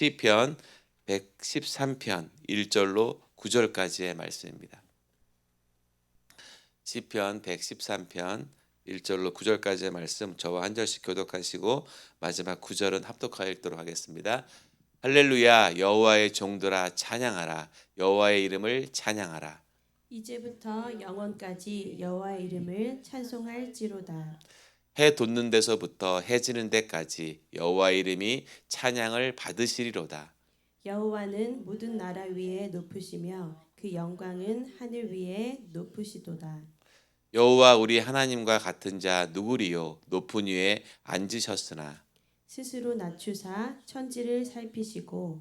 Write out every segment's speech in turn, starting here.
시편 113편 1절로 9절까지의 말씀입니다. 시편 113편 1절로 9절까지의 말씀 저와 한 절씩 교독하시고 마지막 9절은 합독하여 읽도록 하겠습니다. 할렐루야, 여호와의 종들아 찬양하라. 여호와의 이름을 찬양하라. 이제부터 영원까지 여호와의 이름을 찬송할지로다. 해 돋는 데서부터 해 지는 데까지 여호와의 이름이 찬양을 받으시리로다. 여호와는 모든 나라 위에 높으시며 그 영광은 하늘 위에 높으시도다. 여호와 우리 하나님과 같은 자 누구리요? 높은 위에 앉으셨으나 스스로 낮추사 천지를 살피시고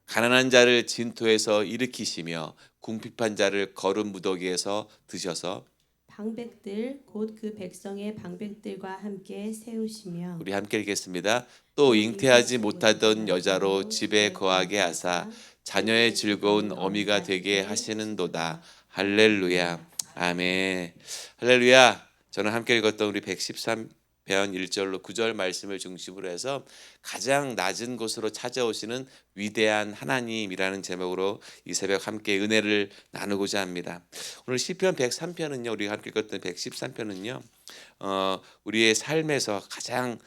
가난한 자를 진토에서 일으키시며 궁핍한 자를 거름 무더기에서 드셔서. 방백들 곧 그 백성의 방백들과 함께 세우시며 우리 함께 읽겠습니다. 또 잉태하지 못하던 여자로 집에 거하게 하사 자녀의 즐거운 어미가 되게 하시는도다. 할렐루야. 아멘. 할렐루야. 저는 함께 읽었던 우리 113편 1절로 9절 말씀을 중심으로 해서 가장 낮은 곳으로 찾아오시는 위대한 하나님이라는 제목으로 이 새벽 함께 은혜를 나누고자 합니다. 오늘 시편 103편은요, 우리가 함께 읽었던 113편은요, 우리의 삶에서 가장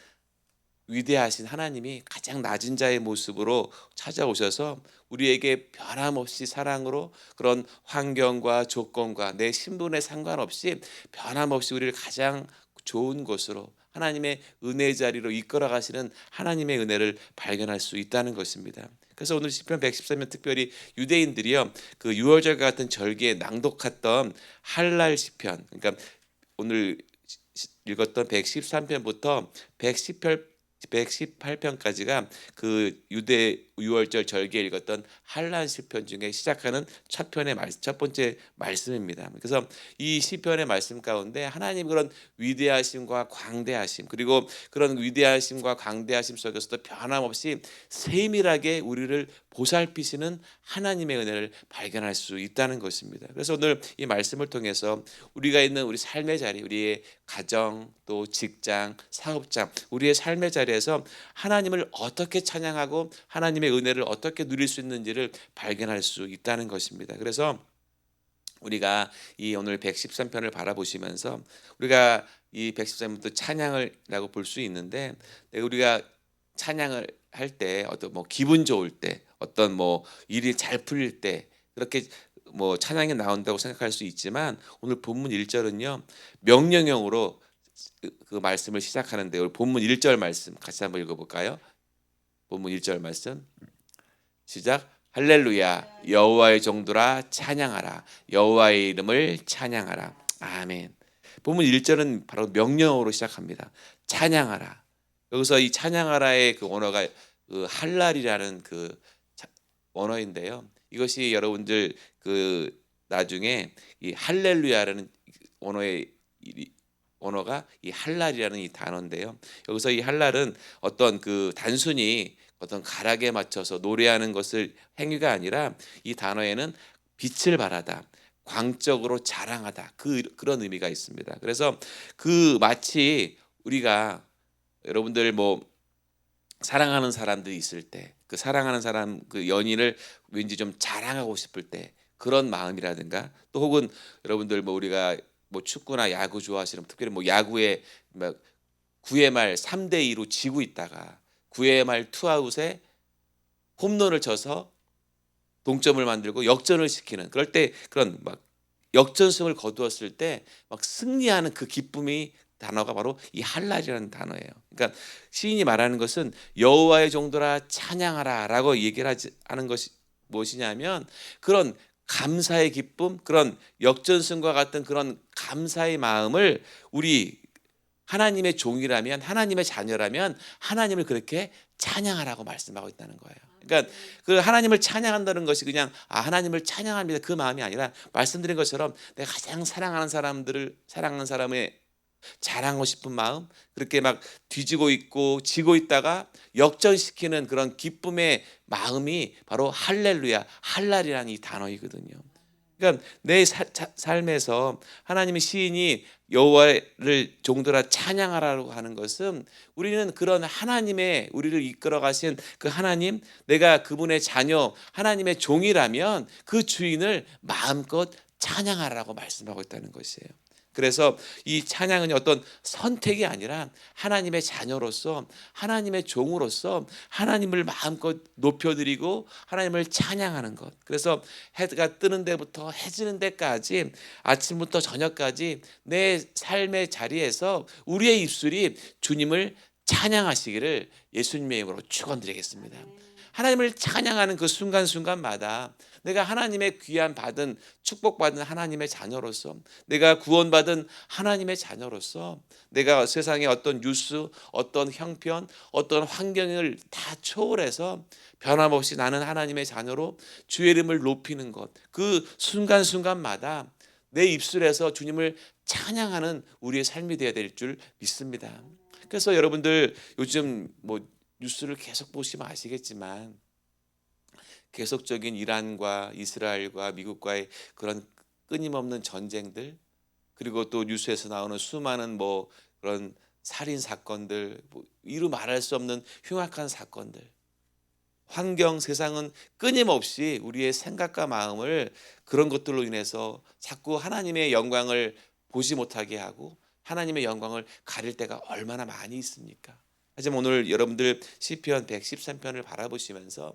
위대하신 하나님이 가장 낮은 자의 모습으로 찾아오셔서 우리에게 변함없이 사랑으로 그런 환경과 조건과 내 신분에 상관없이 변함없이 우리를 가장 좋은 곳으로 하나님의 은혜의 자리로 이끌어 가시는 하나님의 은혜를 발견할 수 있다는 것입니다. 그래서 오늘 시편 113편 특별히 유대인들이요, 그 유월절 같은 절기에 낭독했던 할랄 시편, 그러니까 오늘 읽었던 113편부터 118편까지가 그 유대 유월절 절기에 읽었던 할랄 시편 중에 시작하는 첫 번째 말씀입니다. 그래서 이 시편의 말씀 가운데 하나님 그런 위대하심과 광대하심, 그리고 그런 위대하심과 광대하심 속에서도 변함없이 세밀하게 우리를 보살피시는 하나님의 은혜를 발견할 수 있다는 것입니다. 그래서 오늘 이 말씀을 통해서 우리가 있는 우리 삶의 자리, 우리의 가정, 또 직장, 사업장, 우리의 삶의 자리에서 하나님을 어떻게 찬양하고 하나님의 은혜를 어떻게 누릴 수 있는지를 발견할 수 있다는 것입니다. 그래서 우리가 이 오늘 113편을 바라보시면서 우리가 이 113편도 찬양을라고 볼 수 있는데, 우리가 찬양을 할 때 어떤 뭐 기분 좋을 때, 어떤 뭐 일이 잘 풀릴 때 그렇게 뭐 찬양이 나온다고 생각할 수 있지만, 오늘 본문 1절은요 명령형으로 그 말씀을 시작하는데, 우리 본문 1절 말씀 같이 한번 읽어볼까요? 본문 1절 말씀 시작. 할렐루야, 여호와의 종들아 찬양하라. 여호와의 이름을 찬양하라. 아멘. 본문 1절은 바로 명령어로 시작합니다. 찬양하라. 여기서 이 찬양하라의 그 언어가 그 할랄이라는 그 언어인데요. 이것이 여러분들 그 나중에 이 할렐루야라는 언어가 이 할랄이라는 이 단어인데요. 여기서 이 할랄은 어떤 그 단순히 어떤 가락에 맞춰서 노래하는 것을 행위가 아니라, 이 단어에는 빛을 발하다, 광적으로 자랑하다, 그런 의미가 있습니다. 그래서 그 마치 우리가 여러분들 뭐 사랑하는 사람들이 있을 때, 그 사랑하는 사람 그 연인을 왠지 좀 자랑하고 싶을 때 그런 마음이라든가, 또 혹은 여러분들 뭐 우리가 뭐 축구나 야구 좋아하시는, 특별히 뭐 야구에 막 9회 말 3대 2로 지고 있다가 9회 말 투아웃에 홈런을 쳐서 동점을 만들고 역전을 시키는, 그럴 때 그런 막 역전승을 거두었을 때 막 승리하는 그 기쁨이, 단어가 바로 이 할랄이라는 단어예요. 그러니까 시인이 말하는 것은 여호와의 종들아 찬양하라라고 얘기를 하는 것이 무엇이냐면, 그런 감사의 기쁨, 그런 역전승과 같은 그런 감사의 마음을 우리 하나님의 종이라면, 하나님의 자녀라면 하나님을 그렇게 찬양하라고 말씀하고 있다는 거예요. 그러니까 그 하나님을 찬양한다는 것이 그냥 하나님을 찬양합니다 그 마음이 아니라, 말씀드린 것처럼 내가 가장 사랑하는 사람의 자랑하고 싶은 마음, 그렇게 막 뒤지고 있고 지고 있다가 역전시키는 그런 기쁨의 마음이 바로 할렐루야, 할랄이라는 이 단어이거든요. 그러니까 내 삶에서 하나님의 시인이 여호와를 종들아 찬양하라고 하는 것은 우리는 그런 하나님의 우리를 이끌어 가신 그 하나님, 내가 그분의 자녀, 하나님의 종이라면 그 주인을 마음껏 찬양하라고 말씀하고 있다는 것이에요. 그래서 이 찬양은 어떤 선택이 아니라 하나님의 자녀로서 하나님의 종으로서 하나님을 마음껏 높여드리고 하나님을 찬양하는 것. 그래서 해가 뜨는 데부터 해지는 데까지 아침부터 저녁까지 내 삶의 자리에서 우리의 입술이 주님을 찬양하시기를 예수님의 이름으로 축원드리겠습니다. 하나님을 찬양하는 그 순간순간마다 내가 하나님의 귀한 받은 축복받은 하나님의 자녀로서 내가 구원받은 하나님의 자녀로서 내가 세상의 어떤 뉴스, 어떤 형편, 어떤 환경을 다 초월해서 변함없이 나는 하나님의 자녀로 주의 이름을 높이는 것, 그 순간순간마다 내 입술에서 주님을 찬양하는 우리의 삶이 되어야 될 줄 믿습니다. 그래서 여러분들 요즘 뭐 뉴스를 계속 보시면 아시겠지만 계속적인 이란과 이스라엘과 미국과의 그런 끊임없는 전쟁들, 그리고 또 뉴스에서 나오는 수많은 뭐 그런 살인 사건들, 뭐 이루 말할 수 없는 흉악한 사건들, 환경 세상은 끊임없이 우리의 생각과 마음을 그런 것들로 인해서 자꾸 하나님의 영광을 보지 못하게 하고 하나님의 영광을 가릴 때가 얼마나 많이 있습니까? 하지만 오늘 여러분들 시편 113편을 바라보시면서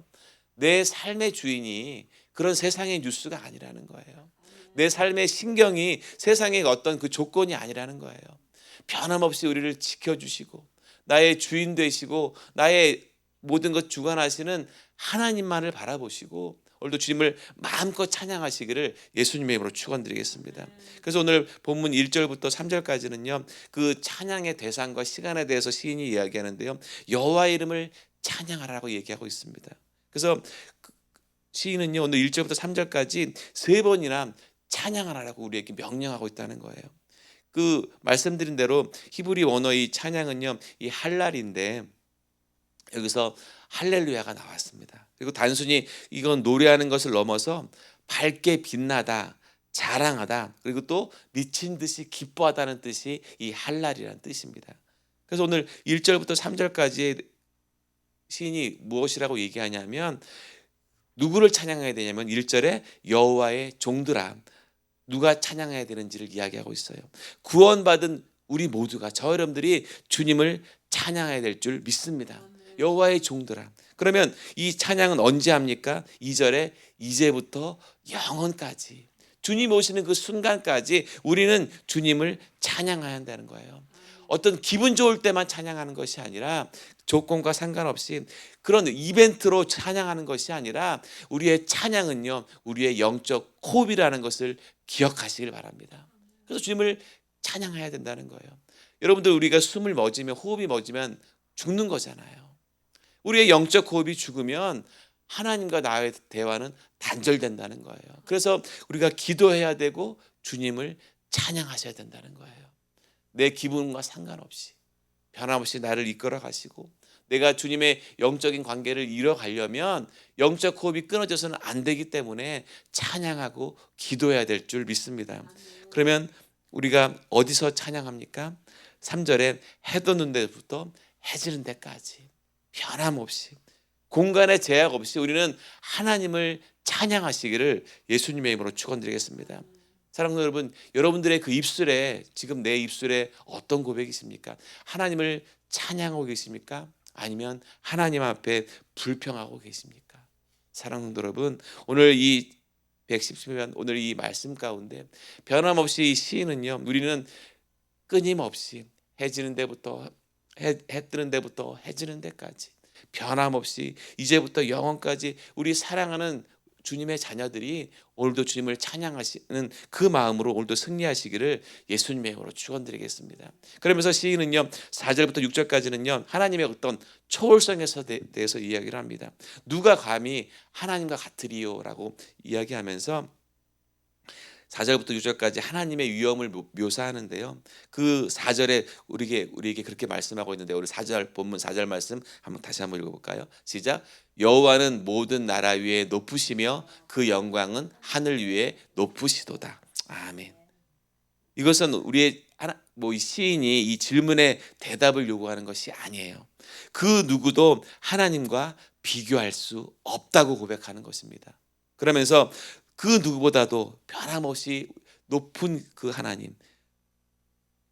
내 삶의 주인이 그런 세상의 뉴스가 아니라는 거예요. 내 삶의 신경이 세상의 어떤 그 조건이 아니라는 거예요. 변함없이 우리를 지켜주시고 나의 주인 되시고 나의 모든 것 주관하시는 하나님만을 바라보시고 오늘도 주님을 마음껏 찬양하시기를 예수님의 이름으로 축원드리겠습니다. 그래서 오늘 본문 1절부터 3절까지는요. 그 찬양의 대상과 시간에 대해서 시인이 이야기하는데요. 여호와의 이름을 찬양하라고 얘기하고 있습니다. 그래서 시인은요. 오늘 1절부터 3절까지 세 번이나 찬양하라고 우리에게 명령하고 있다는 거예요. 그 말씀드린 대로 히브리 원어의 찬양은요. 이 할랄인데 여기서 할렐루야가 나왔습니다. 그리고 단순히 이건 노래하는 것을 넘어서 밝게 빛나다, 자랑하다, 그리고 또 미친 듯이 기뻐하다는 뜻이 이 할랄이라는 뜻입니다. 그래서 오늘 1절부터 3절까지 시인이 무엇이라고 얘기하냐면 누구를 찬양해야 되냐면 1절에 여호와의 종들아, 누가 찬양해야 되는지를 이야기하고 있어요. 구원받은 우리 모두가, 저 여러분들이 주님을 찬양해야 될 줄 믿습니다. 여호와의 종들아. 그러면 이 찬양은 언제 합니까? 2절에 이제부터 영원까지, 주님 오시는 그 순간까지 우리는 주님을 찬양해야 한다는 거예요. 어떤 기분 좋을 때만 찬양하는 것이 아니라 조건과 상관없이 그런 이벤트로 찬양하는 것이 아니라 우리의 찬양은요, 우리의 영적 호흡이라는 것을 기억하시길 바랍니다. 그래서 주님을 찬양해야 된다는 거예요. 여러분들, 우리가 숨을 멎으면, 호흡이 멎으면 죽는 거잖아요. 우리의 영적 호흡이 죽으면 하나님과 나의 대화는 단절된다는 거예요. 그래서 우리가 기도해야 되고 주님을 찬양하셔야 된다는 거예요. 내 기분과 상관없이 변함없이 나를 이끌어 가시고 내가 주님의 영적인 관계를 이뤄가려면 영적 호흡이 끊어져서는 안 되기 때문에 찬양하고 기도해야 될 줄 믿습니다. 그러면 우리가 어디서 찬양합니까? 3절에 해 돋는 데부터 해 지는 데까지 변함없이, 공간의 제약 없이 우리는 하나님을 찬양하시기를 예수님의 이름으로 축원드리겠습니다. 사랑하는 여러분, 여러분들의 그 입술에, 지금 내 입술에 어떤 고백이십니까? 하나님을 찬양하고 계십니까? 아니면 하나님 앞에 불평하고 계십니까? 사랑하는 여러분, 오늘 이 110편, 오늘 이 말씀 가운데 변함없이 이 시인은요, 우리는 끊임없이 해지는 데부터 해 뜨는 데부터 해지는 데까지 변함없이 이제부터 영원까지 우리 사랑하는 주님의 자녀들이 오늘도 주님을 찬양하시는 그 마음으로 오늘도 승리하시기를 예수님의 이름으로 축원드리겠습니다. 그러면서 시인은요 4절부터 6절까지는요 하나님의 어떤 초월성에 대해서 이야기를 합니다. 누가 감히 하나님과 같으리요라고 이야기하면서 4절부터 6절까지 하나님의 위엄을 묘사하는데요. 그 4절에 우리에게 그렇게 말씀하고 있는데, 우리 4절 본문 4절 말씀 다시 한번 읽어볼까요? 시작. 여호와는 모든 나라 위에 높으시며 그 영광은 하늘 위에 높으시도다. 아멘. 이것은 우리의 이 시인이 이 질문에 대답을 요구하는 것이 아니에요. 그 누구도 하나님과 비교할 수 없다고 고백하는 것입니다. 그러면서 그 누구보다도 변함없이 높은 그 하나님,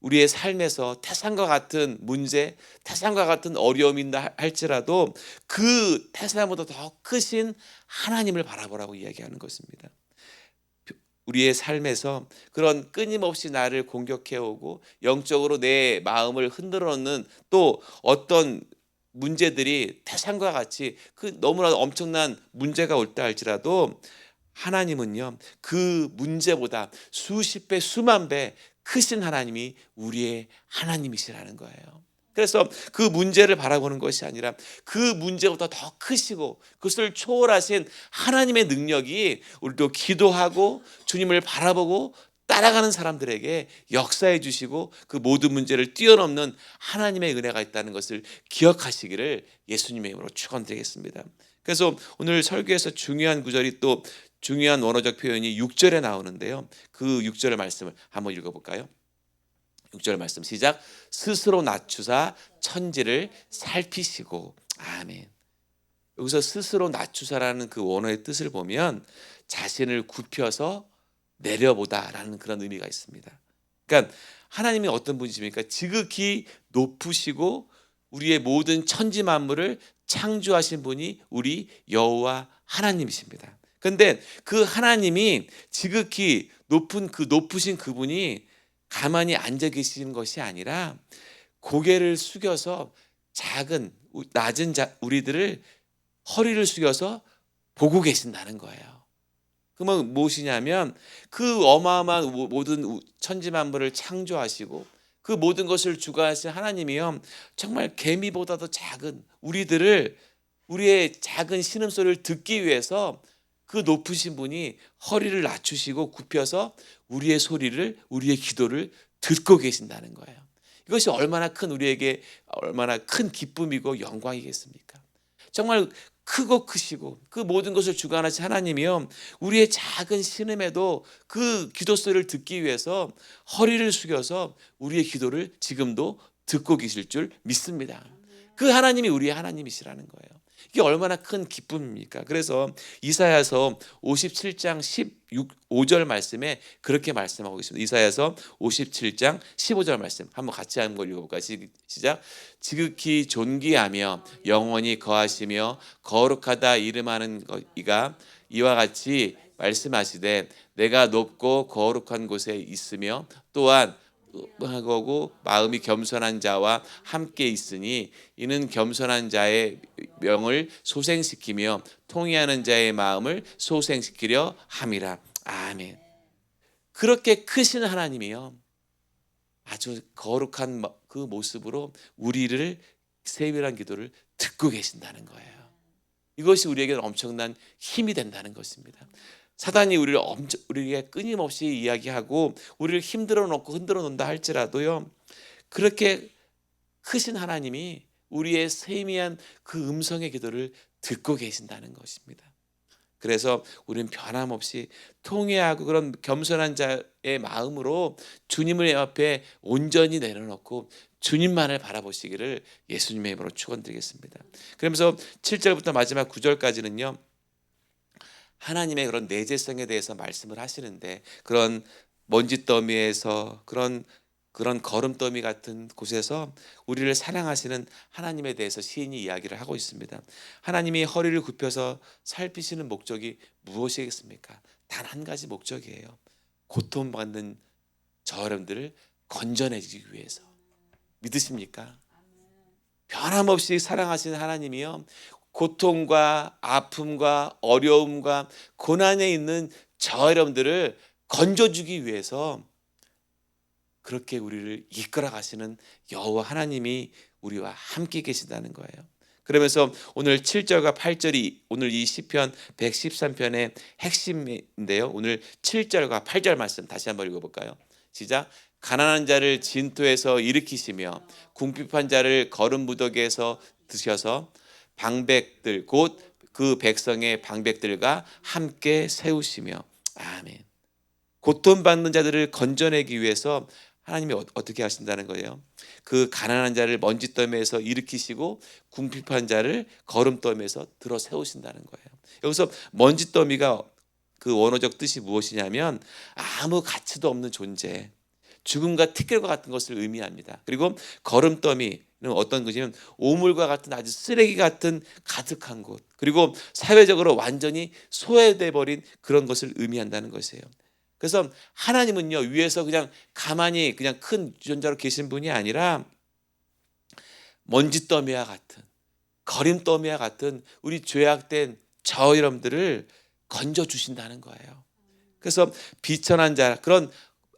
우리의 삶에서 태산과 같은 문제, 태산과 같은 어려움이 있다 할지라도 그 태산보다 더 크신 하나님을 바라보라고 이야기하는 것입니다. 우리의 삶에서 그런 끊임없이 나를 공격해오고 영적으로 내 마음을 흔들어 놓는 또 어떤 문제들이 태산과 같이 그 너무나 엄청난 문제가 올 때 할지라도 하나님은요, 그 문제보다 수십 배 수만 배 크신 하나님이 우리의 하나님이시라는 거예요. 그래서 그 문제를 바라보는 것이 아니라 그 문제보다 더 크시고 그것을 초월하신 하나님의 능력이 우리도 기도하고 주님을 바라보고 따라가는 사람들에게 역사해 주시고 그 모든 문제를 뛰어넘는 하나님의 은혜가 있다는 것을 기억하시기를 예수님의 이름으로 축원드리겠습니다. 그래서 오늘 설교에서 중요한 구절이 또 중요한 원어적 표현이 6절에 나오는데요. 그 6절의 말씀을 한번 읽어볼까요? 6절 말씀 시작. 스스로 낮추사 천지를 살피시고. 아멘. 여기서 스스로 낮추사라는 그 원어의 뜻을 보면 자신을 굽혀서 내려보다라는 그런 의미가 있습니다. 그러니까 하나님이 어떤 분이십니까? 지극히 높으시고 우리의 모든 천지 만물을 창조하신 분이 우리 여호와 하나님이십니다. 그런데 그 하나님이 지극히 높은 그 높으신 그분이 가만히 앉아 계시는 것이 아니라 고개를 숙여서 작은 낮은 우리들을 허리를 숙여서 보고 계신다는 거예요. 그러면 무엇이냐면 그 어마어마한 모든 천지 만물을 창조하시고 그 모든 것을 주관하신 하나님이요, 정말 개미보다도 작은 우리들을, 우리의 작은 신음소리를 듣기 위해서 그 높으신 분이 허리를 낮추시고 굽혀서 우리의 소리를, 우리의 기도를 듣고 계신다는 거예요. 이것이 얼마나 큰, 우리에게 얼마나 큰 기쁨이고 영광이겠습니까? 정말 크고 크시고 그 모든 것을 주관하신 하나님이요, 우리의 작은 신음에도 그 기도 소리를 듣기 위해서 허리를 숙여서 우리의 기도를 지금도 듣고 계실 줄 믿습니다. 그 하나님이 우리의 하나님이시라는 거예요. 이게 얼마나 큰 기쁨입니까? 그래서 이사야서 57장 15절 말씀에 그렇게 말씀하고 있습니다. 이사야서 57장 15절 말씀 한번 같이 한번 읽어볼까요? 시작. 지극히 존귀하며 영원히 거하시며 거룩하다 이름하는 이가 이와 같이 말씀하시되 내가 높고 거룩한 곳에 있으며 또한 하고 마음이 겸손한 자와 함께 있으니 이는 겸손한 자의 명을 소생시키며 통회하는 자의 마음을 소생시키려 함이라. 아멘. 그렇게 크신 하나님이요, 아주 거룩한 그 모습으로 우리를 세밀한 기도를 듣고 계신다는 거예요. 이것이 우리에게는 엄청난 힘이 된다는 것입니다. 사단이 우리에게 끊임없이 이야기하고 우리를 힘들어 놓고 흔들어 놓는다 할지라도요, 그렇게 크신 하나님이 우리의 세미한 그 음성의 기도를 듣고 계신다는 것입니다. 그래서 우리는 변함없이 통회하고 그런 겸손한 자의 마음으로 주님을 앞에 온전히 내려놓고 주님만을 바라보시기를 예수님의 이름으로 축원드리겠습니다. 그러면서 7절부터 마지막 9절까지는요, 하나님의 그런 내재성에 대해서 말씀을 하시는데, 그런 먼지더미에서 그런 거름더미 같은 곳에서 우리를 사랑하시는 하나님에 대해서 시인이 이야기를 하고 있습니다. 하나님이 허리를 굽혀서 살피시는 목적이 무엇이겠습니까? 단 한 가지 목적이에요. 고통받는 저 여러분들을 건져내기 위해서. 믿으십니까? 변함없이 사랑하시는 하나님이요, 고통과 아픔과 어려움과 고난에 있는 저 여러분들을 건져주기 위해서 그렇게 우리를 이끌어 가시는 여호와 하나님이 우리와 함께 계신다는 거예요. 그러면서 오늘 7절과 8절이 오늘 이 시편 113편의 핵심인데요. 오늘 7절과 8절 말씀 다시 한번 읽어볼까요? 시작. 가난한 자를 진토에서 일으키시며 궁핍한 자를 거름 무더기에서 드셔서 방백들 곧 그 백성의 방백들과 함께 세우시며. 아멘. 고통받는 자들을 건져내기 위해서 하나님이 어떻게 하신다는 거예요? 그 가난한 자를 먼지더미에서 일으키시고 궁핍한 자를 거름더미에서 들어 세우신다는 거예요. 여기서 먼지더미가 그 원어적 뜻이 무엇이냐면 아무 가치도 없는 존재, 죽음과 티끌과 같은 것을 의미합니다. 그리고 거름더미는 어떤 것이냐면 오물과 같은 아주 쓰레기 같은 가득한 곳, 그리고 사회적으로 완전히 소외돼 버린 그런 것을 의미한다는 것이에요. 그래서 하나님은요, 위에서 그냥 가만히 그냥 큰 유전자로 계신 분이 아니라 먼지더미와 같은, 거림더미와 같은 우리 죄악된 저 여러분들을 건져주신다는 거예요. 그래서 비천한 자, 그런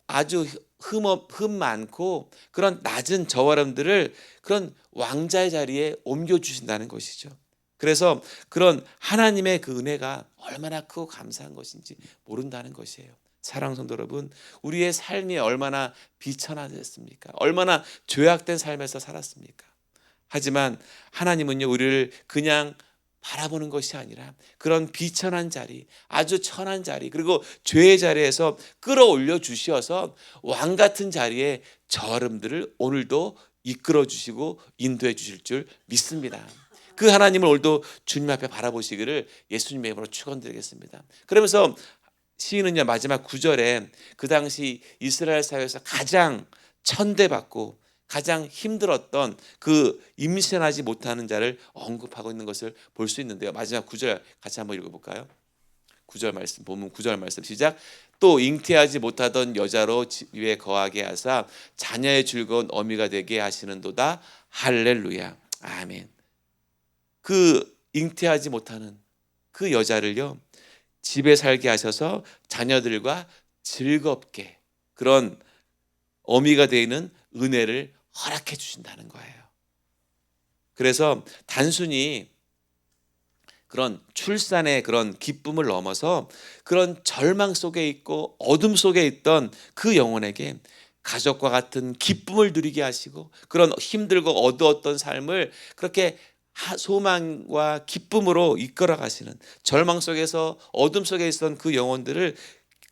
아주 흠 많고 그런 낮은 저와 여러분들을 그런 왕자의 자리에 옮겨주신다는 것이죠. 그래서 그런 하나님의 그 은혜가 얼마나 크고 감사한 것인지 모른다는 것이에요. 사랑하는 성도 여러분, 우리의 삶이 얼마나 비천하셨습니까? 얼마나 죄악된 삶에서 살았습니까? 하지만 하나님은요, 우리를 그냥 바라보는 것이 아니라 그런 비천한 자리, 아주 천한 자리, 그리고 죄의 자리에서 끌어올려 주셔서 왕 같은 자리에 저 여러분들을 오늘도 이끌어 주시고 인도해 주실 줄 믿습니다. 그 하나님을 오늘도 주님 앞에 바라보시기를 예수님의 이름으로 축원드리겠습니다. 그러면서 시인은요, 마지막 9절에 그 당시 이스라엘 사회에서 가장 천대받고 가장 힘들었던 그 임신하지 못하는 자를 언급하고 있는 것을 볼 수 있는데요. 마지막 9절 같이 한번 읽어볼까요? 9절 말씀, 본문 9절 말씀 시작. 또 잉태하지 못하던 여자로 집에 거하게 하사 자녀의 즐거운 어미가 되게 하시는도다. 할렐루야. 아멘. 그 잉태하지 못하는 그 여자를요, 집에 살게 하셔서 자녀들과 즐겁게 그런 어미가 되는 은혜를 허락해 주신다는 거예요. 그래서 단순히 그런 출산의 그런 기쁨을 넘어서 그런 절망 속에 있고 어둠 속에 있던 그 영혼에게 가족과 같은 기쁨을 누리게 하시고 그런 힘들고 어두웠던 삶을 그렇게 소망과 기쁨으로 이끌어 가시는, 절망 속에서 어둠 속에 있었던 그 영혼들을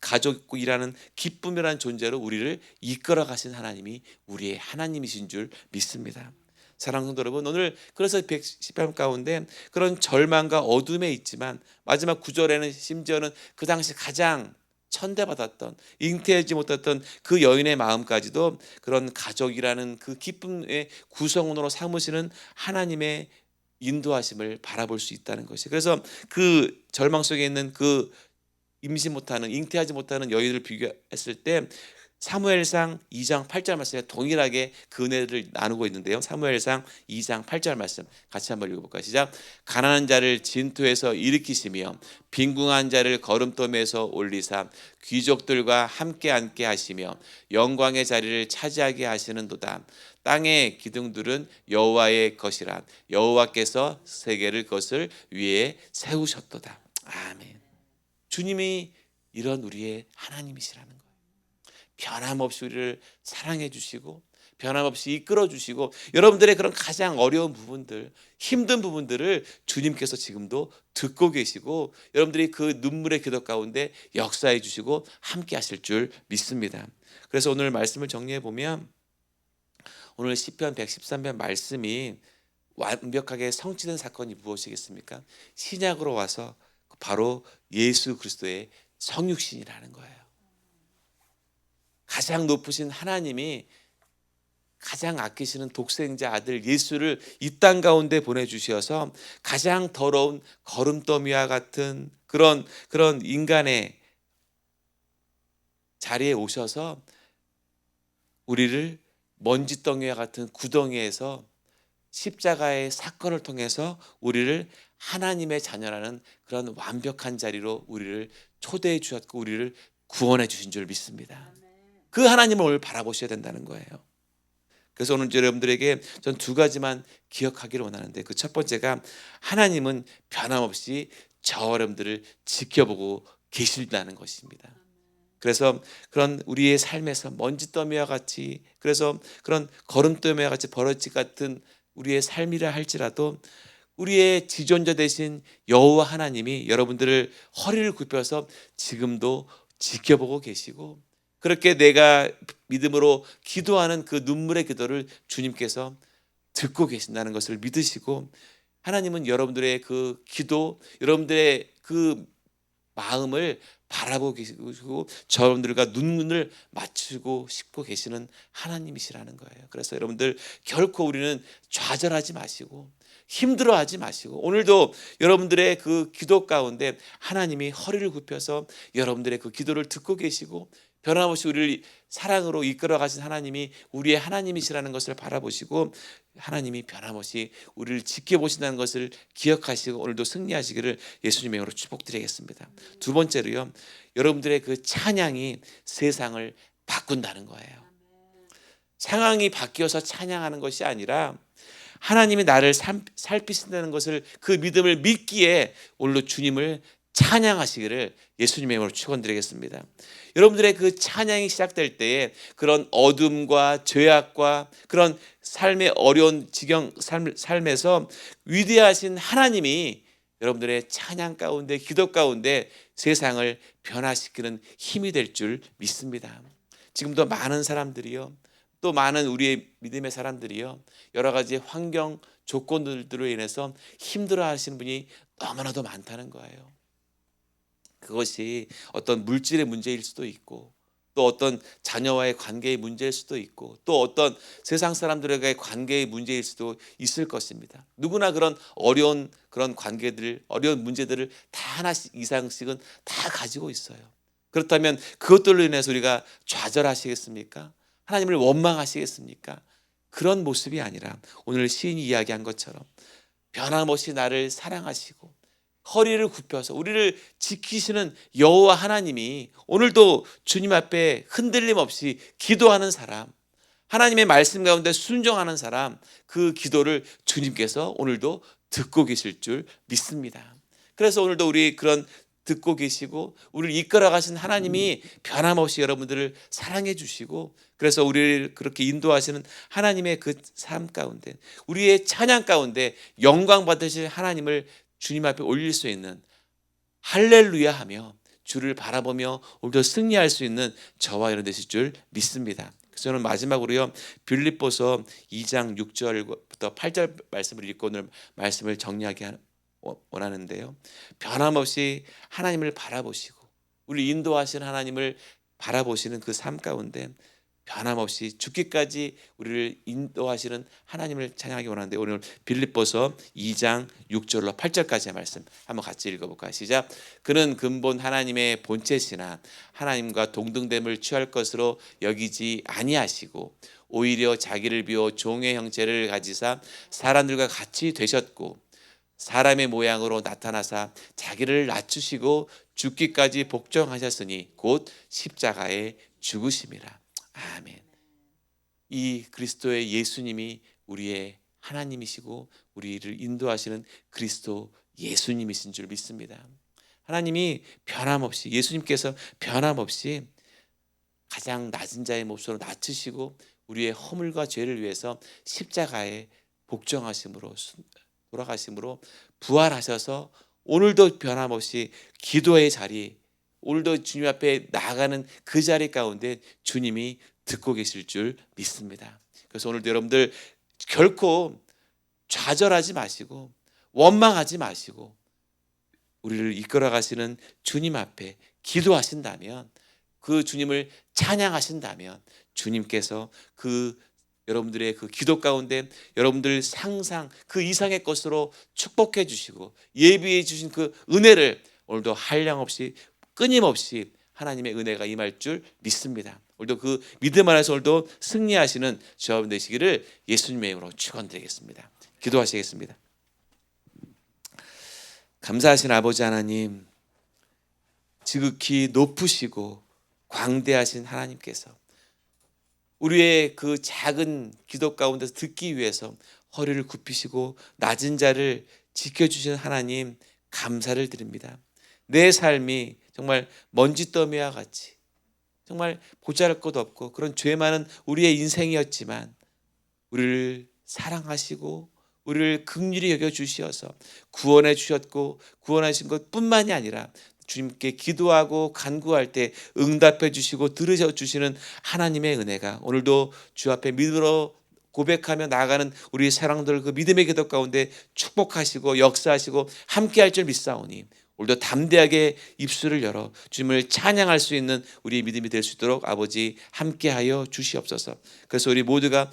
가족이라는 기쁨이라는 존재로 우리를 이끌어 가신 하나님이 우리의 하나님이신 줄 믿습니다. 사랑하는 성도 여러분, 오늘 그래서 110편 가운데 그런 절망과 어둠에 있지만 마지막 9절에는 심지어는 그 당시 가장 천대받았던, 잉태하지 못했던 그 여인의 마음까지도 그런 가족이라는 그 기쁨의 구성원으로 삼으시는 하나님의 인도하심을 바라볼 수 있다는 것이, 그래서 그 절망 속에 있는 그 임신 못하는, 잉태하지 못하는 여인을 비교했을 때 사무엘상 2장 8절 말씀에 동일하게 그 은혜를 나누고 있는데요. 사무엘상 2장 8절 말씀 같이 한번 읽어볼까요? 시작. 가난한 자를 진토에서 일으키시며 빈궁한 자를 거름더미에서 올리사 귀족들과 함께 앉게 하시며 영광의 자리를 차지하게 하시는도다. 땅의 기둥들은 여호와의 것이라 여호와께서 세계를 것을 위에 세우셨도다. 아멘. 주님이 이런 우리의 하나님이시라는 거예요. 변함없이 우리를 사랑해 주시고 변함없이 이끌어 주시고 여러분들의 그런 가장 어려운 부분들, 힘든 부분들을 주님께서 지금도 듣고 계시고 여러분들이 그 눈물의 기도 가운데 역사해 주시고 함께 하실 줄 믿습니다. 그래서 오늘 말씀을 정리해 보면 오늘 시편 113편 말씀이 완벽하게 성취된 사건이 무엇이겠습니까? 신약으로 와서 바로 예수 그리스도의 성육신이라는 거예요. 가장 높으신 하나님이 가장 아끼시는 독생자 아들 예수를 이 땅 가운데 보내주셔서 가장 더러운 거름더미와 같은 그런 인간의 자리에 오셔서 우리를 먼지덩이와 같은 구덩이에서 십자가의 사건을 통해서 우리를 하나님의 자녀라는 그런 완벽한 자리로 우리를 초대해 주셨고 우리를 구원해 주신 줄 믿습니다. 그 하나님을 오늘 바라보셔야 된다는 거예요. 그래서 오늘 여러분들에게 전 두 가지만 기억하기를 원하는데, 그 첫 번째가 하나님은 변함없이 저 여러분들을 지켜보고 계신다는 것입니다. 그래서 그런 우리의 삶에서 먼지더미와 같이, 그래서 그런 거름더미와 같이 버러지 같은 우리의 삶이라 할지라도 우리의 지존자 되신 여호와 하나님이 여러분들을 허리를 굽혀서 지금도 지켜보고 계시고, 그렇게 내가 믿음으로 기도하는 그 눈물의 기도를 주님께서 듣고 계신다는 것을 믿으시고, 하나님은 여러분들의 그 기도, 여러분들의 그 마음을 바라보고 계시고 저분들과 눈을 맞추고 싶고 계시는 하나님이시라는 거예요. 그래서 여러분들 결코 우리는 좌절하지 마시고 힘들어하지 마시고, 오늘도 여러분들의 그 기도 가운데 하나님이 허리를 굽혀서 여러분들의 그 기도를 듣고 계시고, 변함없이 우리를 사랑으로 이끌어 가신 하나님이 우리의 하나님이시라는 것을 바라보시고, 하나님이 변함없이 우리를 지켜보신다는 것을 기억하시고 오늘도 승리하시기를 예수님의 이름으로 축복드리겠습니다. 두 번째로요, 여러분들의 그 찬양이 세상을 바꾼다는 거예요. 상황이 바뀌어서 찬양하는 것이 아니라 하나님이 나를 살피신다는 것을, 그 믿음을 믿기에 오늘도 주님을 찬양하시기를 예수님의 이름으로 축원드리겠습니다. 여러분들의 그 찬양이 시작될 때에 그런 어둠과 죄악과 그런 삶의 어려운 지경 삶에서 위대하신 하나님이 여러분들의 찬양 가운데, 기도 가운데 세상을 변화시키는 힘이 될 줄 믿습니다. 지금도 많은 사람들이요, 또 많은 우리의 믿음의 사람들이요, 여러 가지 환경 조건들로 인해서 힘들어하시는 분이 너무나도 많다는 거예요. 그것이 어떤 물질의 문제일 수도 있고, 또 어떤 자녀와의 관계의 문제일 수도 있고, 또 어떤 세상 사람들과의 관계의 문제일 수도 있을 것입니다. 누구나 그런 어려운 그런 관계들, 어려운 문제들을 다 하나씩 이상씩은 다 가지고 있어요. 그렇다면 그것들로 인해서 우리가 좌절하시겠습니까? 하나님을 원망하시겠습니까? 그런 모습이 아니라 오늘 시인이 이야기한 것처럼 변함없이 나를 사랑하시고 허리를 굽혀서 우리를 지키시는 여호와 하나님이 오늘도 주님 앞에 흔들림 없이 기도하는 사람, 하나님의 말씀 가운데 순종하는 사람, 그 기도를 주님께서 오늘도 듣고 계실 줄 믿습니다. 그래서 오늘도 우리 그런 듣고 계시고 우리를 이끌어 가신 하나님이 변함없이 여러분들을 사랑해 주시고, 그래서 우리를 그렇게 인도하시는 하나님의 그 삶 가운데, 우리의 찬양 가운데 영광 받으실 하나님을 주님 앞에 올릴 수 있는, 할렐루야 하며 주를 바라보며 오늘도 승리할 수 있는 저와 여러분 되실 줄 믿습니다. 그래서 저는 마지막으로요, 빌립보서 2장 6절부터 8절 말씀을 읽고 오늘 말씀을 정리하기 원하는데요, 변함없이 하나님을 바라보시고 우리 인도하시는 하나님을 바라보시는 그 삶 가운데 변함없이 죽기까지 우리를 인도하시는 하나님을 찬양하기 원하는데, 오늘 빌립보서 2장 6절로 8절까지의 말씀 한번 같이 읽어볼까요? 시작. 그는 근본 하나님의 본체시나 하나님과 동등됨을 취할 것으로 여기지 아니하시고 오히려 자기를 비워 종의 형체를 가지사 사람들과 같이 되셨고 사람의 모양으로 나타나사 자기를 낮추시고 죽기까지 복종하셨으니 곧 십자가에 죽으심이라. 아멘. 이 그리스도의 예수님이 우리의 하나님이시고 우리를 인도하시는 그리스도 예수님이신 줄 믿습니다. 하나님이 변함없이, 예수님께서 변함없이 가장 낮은 자의 몹시로 낮추시고 우리의 허물과 죄를 위해서 십자가에 복종하심으로 돌아가심으로 부활하셔서 오늘도 변함없이 기도의 자리, 오늘도 주님 앞에 나아가는 그 자리 가운데 주님이 듣고 계실 줄 믿습니다. 그래서 오늘도 여러분들 결코 좌절하지 마시고 원망하지 마시고 우리를 이끌어 가시는 주님 앞에 기도하신다면, 그 주님을 찬양하신다면 주님께서 그 여러분들의 그 기도 가운데 여러분들 상상 그 이상의 것으로 축복해 주시고 예비해 주신 그 은혜를 오늘도 한량없이 끊임없이 하나님의 은혜가 임할 줄 믿습니다. 오늘도 그 믿음 안에서 오늘도 승리하시는 저와 되시기를 예수님의 이름으로 축원드리겠습니다. 기도하시겠습니다. 감사하신 아버지 하나님, 지극히 높으시고 광대하신 하나님께서 우리의 그 작은 기도 가운데서 듣기 위해서 허리를 굽히시고 낮은 자를 지켜주시는 하나님 감사를 드립니다. 내 삶이 정말 먼지더미와 같이 정말 보잘것 없고 그런 죄 많은 우리의 인생이었지만 우리를 사랑하시고 우리를 긍휼히 여겨 주시어서 구원해 주셨고 구원하신 것뿐만이 아니라 주님께 기도하고 간구할 때 응답해 주시고 들으셔 주시는 하나님의 은혜가 오늘도 주 앞에 믿음으로 고백하며 나아가는 우리 사랑들 그 믿음의 기도 가운데 축복하시고 역사하시고 함께할 줄 믿사오니 오늘도 담대하게 입술을 열어 주님을 찬양할 수 있는 우리의 믿음이 될 수 있도록 아버지 함께하여 주시옵소서. 그래서 우리 모두가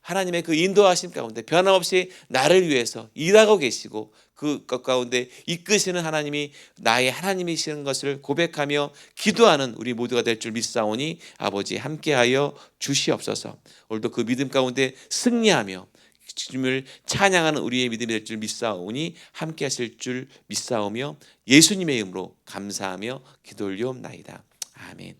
하나님의 그 인도하심 가운데 변함없이 나를 위해서 일하고 계시고 그것 가운데 이끄시는 하나님이 나의 하나님이시는 것을 고백하며 기도하는 우리 모두가 될 줄 믿사오니 아버지 함께하여 주시옵소서. 오늘도 그 믿음 가운데 승리하며 주님을 찬양하는 우리의 믿음이 될 줄 믿사오니 함께 하실 줄 믿사오며 예수님의 이름으로 감사하며 기도 올리옵나이다. 아멘.